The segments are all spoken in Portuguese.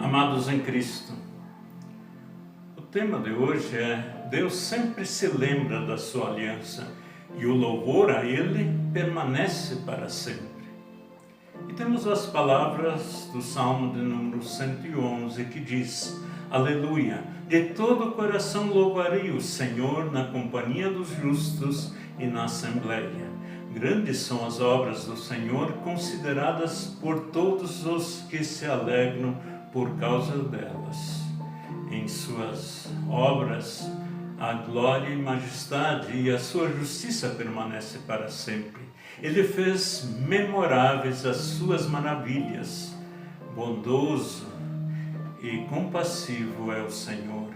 Amados em Cristo, o tema de hoje é: Deus sempre se lembra da sua aliança e o louvor a Ele permanece para sempre. E temos as palavras do Salmo de número 111 que diz: Aleluia! De todo o coração louvarei o Senhor na companhia dos justos e na assembleia. Grandes são as obras do Senhor, consideradas por todos os que se alegram por causa delas. Em suas obras, a glória e majestade e a sua justiça permanece para sempre. Ele fez memoráveis as suas maravilhas. Bondoso e compassivo é o Senhor.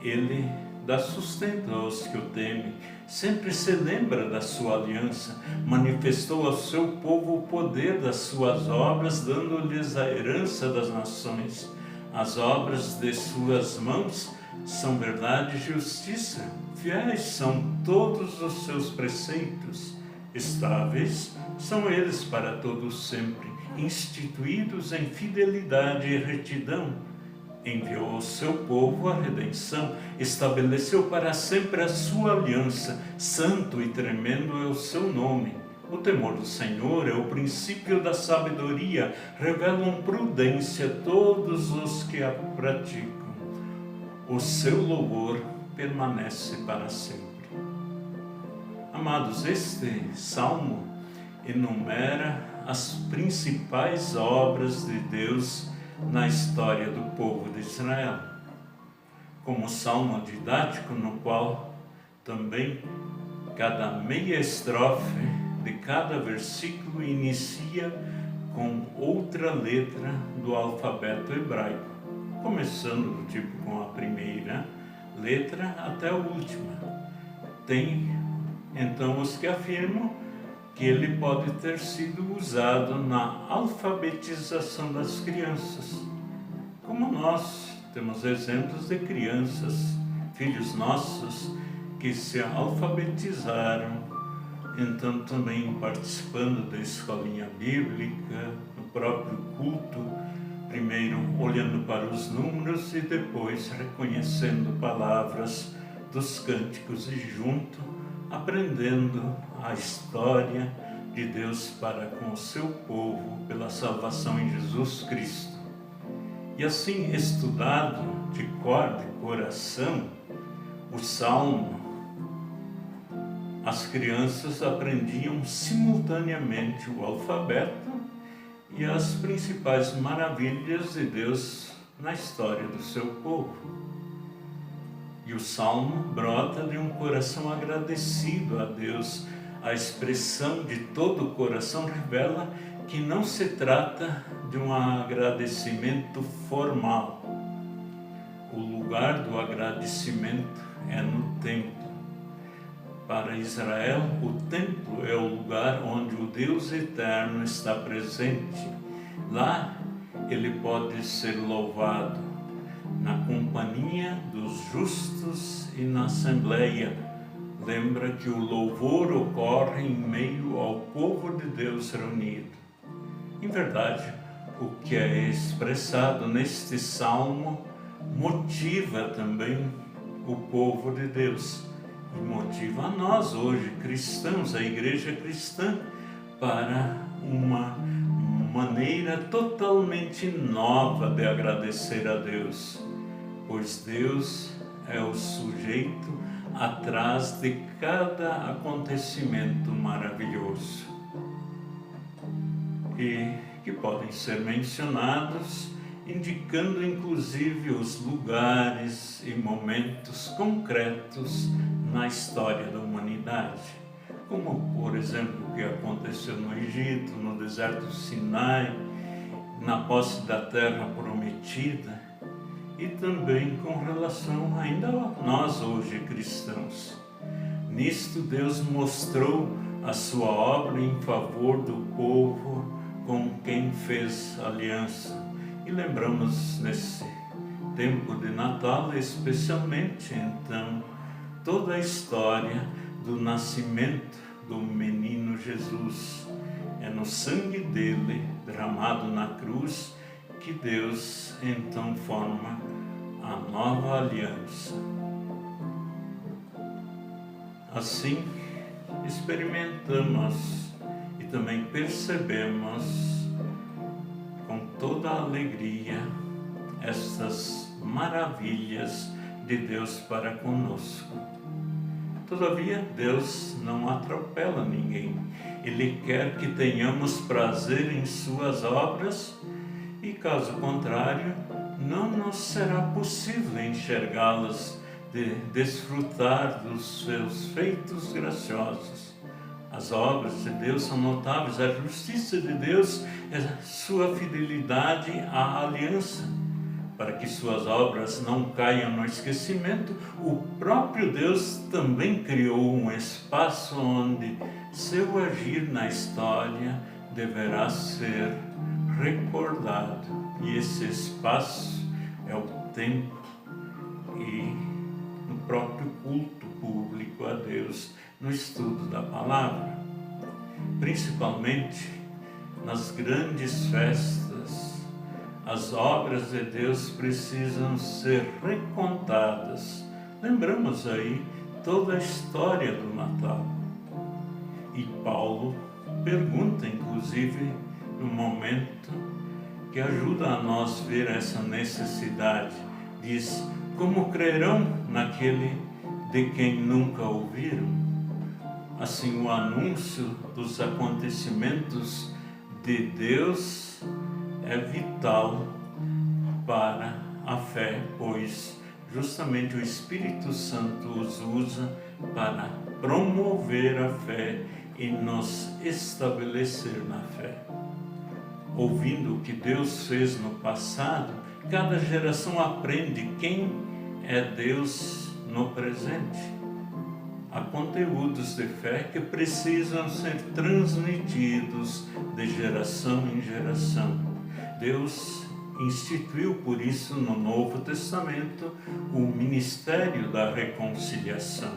Ele dá sustento aos que o temem, sempre se lembra da sua aliança, manifestou ao seu povo o poder das suas obras, dando-lhes a herança das nações. As obras de suas mãos são verdade e justiça, fiéis são todos os seus preceitos, estáveis são eles para todos sempre, instituídos em fidelidade e retidão. Enviou ao seu povo a redenção, estabeleceu para sempre a sua aliança, santo e tremendo é o seu nome. O temor do Senhor é o princípio da sabedoria, revelam prudência todos os que a praticam. O seu louvor permanece para sempre. Amados, este salmo enumera as principais obras de Deus na história do povo de Israel, como salmo didático no qual também cada meia estrofe de cada versículo inicia com outra letra do alfabeto hebraico, começando do tipo com a primeira letra até a última. Tem então os que afirmam que ele pode ter sido usado na alfabetização das crianças. Como nós temos exemplos de crianças, filhos nossos, que se alfabetizaram, então também participando da escolinha bíblica, no próprio culto, primeiro olhando para os números e depois reconhecendo palavras dos cânticos e junto aprendendo a história de Deus para com o seu povo pela salvação em Jesus Cristo. E assim, estudado de cor, de coração, o Salmo, as crianças aprendiam simultaneamente o alfabeto e as principais maravilhas de Deus na história do seu povo. E o Salmo brota de um coração agradecido a Deus. A expressão de todo o coração revela que não se trata de um agradecimento formal. O lugar do agradecimento é no templo. Para Israel, o templo é o lugar onde o Deus eterno está presente. Lá ele pode ser louvado, na companhia dos justos e na assembleia. Lembra que o louvor ocorre em meio ao povo de Deus reunido. Em verdade, o que é expressado neste salmo motiva também o povo de Deus e motiva a nós hoje, cristãos, a igreja cristã, para uma maneira totalmente nova de agradecer a Deus, pois Deus é o sujeito atrás de cada acontecimento maravilhoso e que podem ser mencionados, indicando inclusive os lugares e momentos concretos na história da humanidade, como por exemplo o que aconteceu no Egito, no deserto do Sinai, na posse da terra prometida, e também com relação ainda a nós hoje cristãos. Nisto Deus mostrou a sua obra em favor do povo com quem fez aliança. E lembramos nesse tempo de Natal, especialmente então, toda a história do nascimento do menino Jesus. É no sangue dele, derramado na cruz, que Deus então forma a nova aliança. Assim, experimentamos e também percebemos com toda a alegria estas maravilhas de Deus para conosco. Todavia, Deus não atropela ninguém. Ele quer que tenhamos prazer em suas obras e, caso contrário, não nos será possível enxergá-las, de desfrutar dos seus feitos graciosos. As obras de Deus são notáveis, a justiça de Deus é sua fidelidade à aliança. Para que suas obras não caiam no esquecimento, o próprio Deus também criou um espaço onde seu agir na história deverá ser recordado. E esse espaço é o templo e no próprio culto público a Deus, no estudo da palavra. Principalmente nas grandes festas, as obras de Deus precisam ser recontadas. Lembramos aí toda a história do Natal. E Paulo pergunta, inclusive, no momento que ajuda a nós ver essa necessidade. Diz: como crerão naquele de quem nunca ouviram? Assim, o anúncio dos acontecimentos de Deus é vital para a fé, pois justamente o Espírito Santo os usa para promover a fé e nos estabelecer na fé. Ouvindo o que Deus fez no passado, cada geração aprende quem é Deus no presente. Há conteúdos de fé que precisam ser transmitidos de geração em geração. Deus instituiu por isso no Novo Testamento o ministério da reconciliação.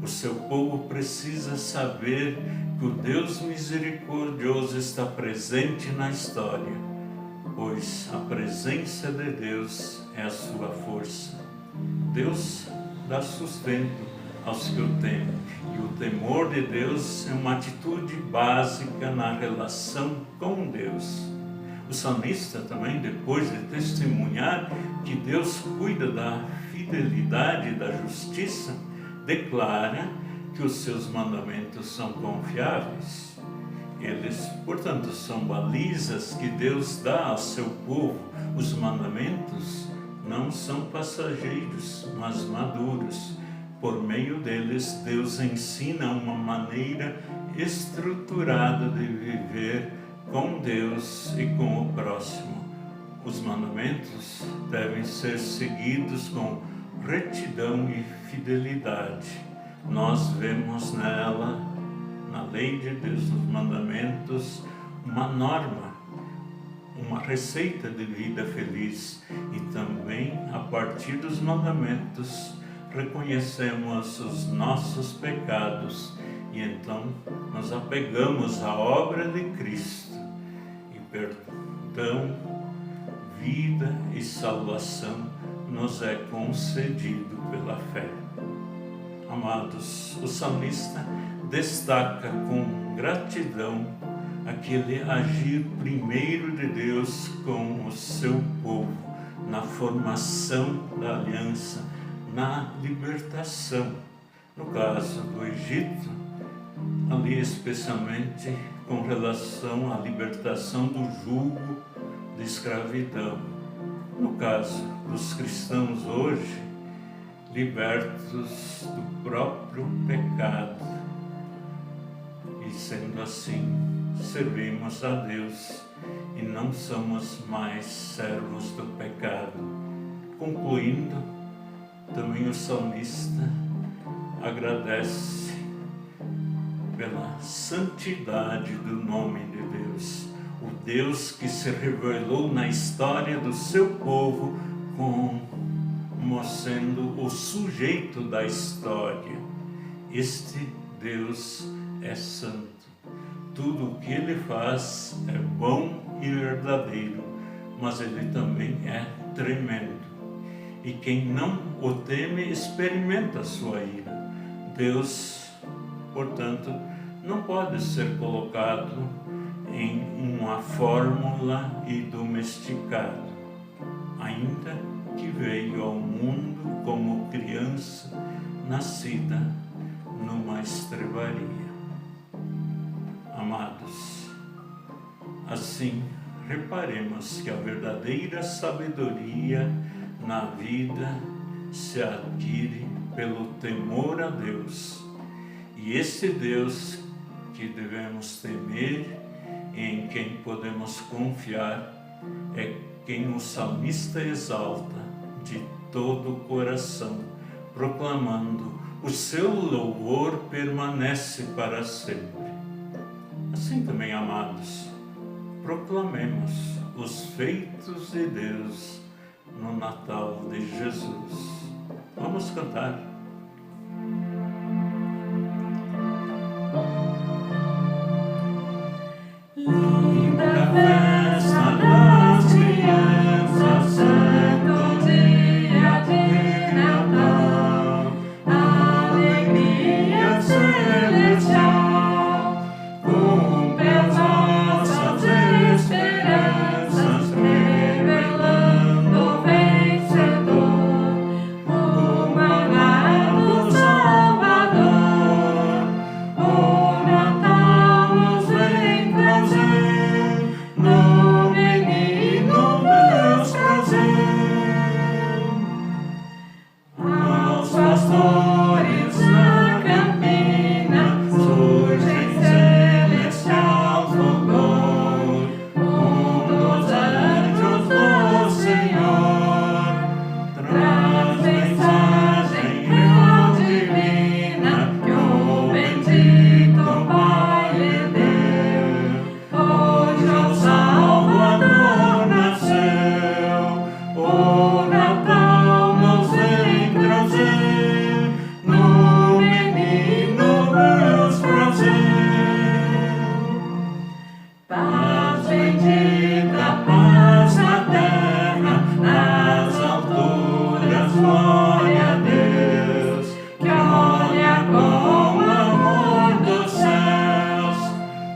O seu povo precisa saber que o Deus misericordioso está presente na história, pois a presença de Deus é a sua força. Deus dá sustento aos que o temem, e o temor de Deus é uma atitude básica na relação com Deus. O salmista também, depois de testemunhar que Deus cuida da fidelidade e da justiça, declara que os seus mandamentos são confiáveis. Eles, portanto, são balizas que Deus dá ao seu povo. Os mandamentos não são passageiros, mas maduros. Por meio deles, Deus ensina uma maneira estruturada de viver com Deus e com o próximo. Os mandamentos devem ser seguidos com retidão e fidelidade. Nós vemos nela, na lei de Deus, nos mandamentos, uma norma, uma receita de vida feliz. E também, a partir dos mandamentos, reconhecemos os nossos pecados e então nos apegamos à obra de Cristo. E perdão, vida e salvação nos é concedido pela fé. Amados, o salmista destaca com gratidão aquele agir primeiro de Deus com o seu povo, na formação da aliança, na libertação. No caso do Egito, ali especialmente com relação à libertação do jugo de escravidão. No caso dos cristãos hoje, libertos do próprio pecado. E sendo assim, servimos a Deus e não somos mais servos do pecado. Concluindo, também o salmista agradece pela santidade do nome de Deus, o Deus que se revelou na história do seu povo como sendo o sujeito da história. Este Deus é santo. Tudo o que Ele faz é bom e verdadeiro, mas ele também é tremendo. E quem não o teme experimenta a sua ira. Deus, portanto, não pode ser colocado em uma fórmula e domesticado, ainda que veio ao mundo como criança nascida numa estrebaria. Amados, assim reparemos que a verdadeira sabedoria na vida se adquire pelo temor a Deus. E esse Deus que devemos temer e em quem podemos confiar é quem o salmista exalta de todo o coração, proclamando: o seu louvor permanece para sempre. Assim também, amados, proclamemos os feitos de Deus no Natal de Jesus. Vamos cantar. Linda festa das crianças, santo dia de Natal, alegria celestial, cumpre as nossas esperanças, revelando o vencedor, o manado Salvador. O Natal nos vem trazer, no menino Deus prazer. Aos pastores na campina surgem celestial fulgor, dos anjos do Senhor traz mensagem real divina que o bendito Pai lhe deu. Hoje o Salvador nasceu, o Natal nos vem trazer, no menino Deus prazer. Paz bendita, paz na terra, nas alturas, glória a Deus, que olha com amor dos céus,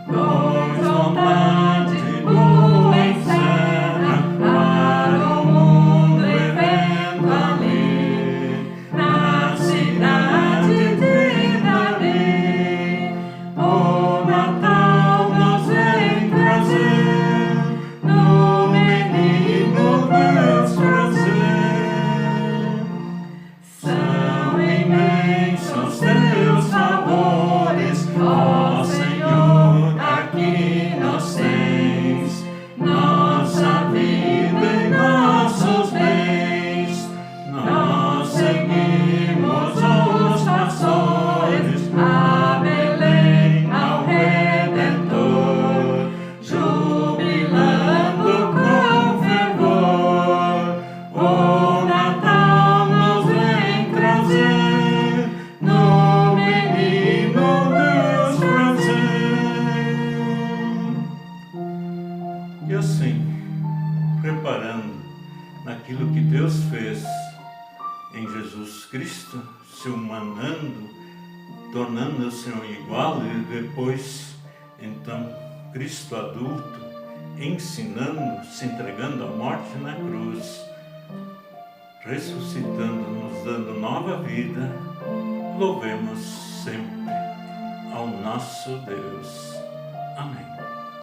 pois vontade boa encerra para o mundo evento ali, na cidade de Davi. O Natal nos vem trazer, no menino Deus prazer. São imensos teus favores, ó Senhor, aqui nos tens, nossa vida e nossos bens. Nós seguimos os pastores a Belém, ao Redentor, jubilando com fervor. O Natal nos vem trazer, no menino Deus prazer. E assim, reparando naquilo que Deus fez em Jesus Cristo, se humanando, tornando-se um igual, e depois, então, Cristo adulto, ensinando, se entregando à morte na cruz, ressuscitando, nos dando nova vida, louvemos sempre ao nosso Deus. Amém.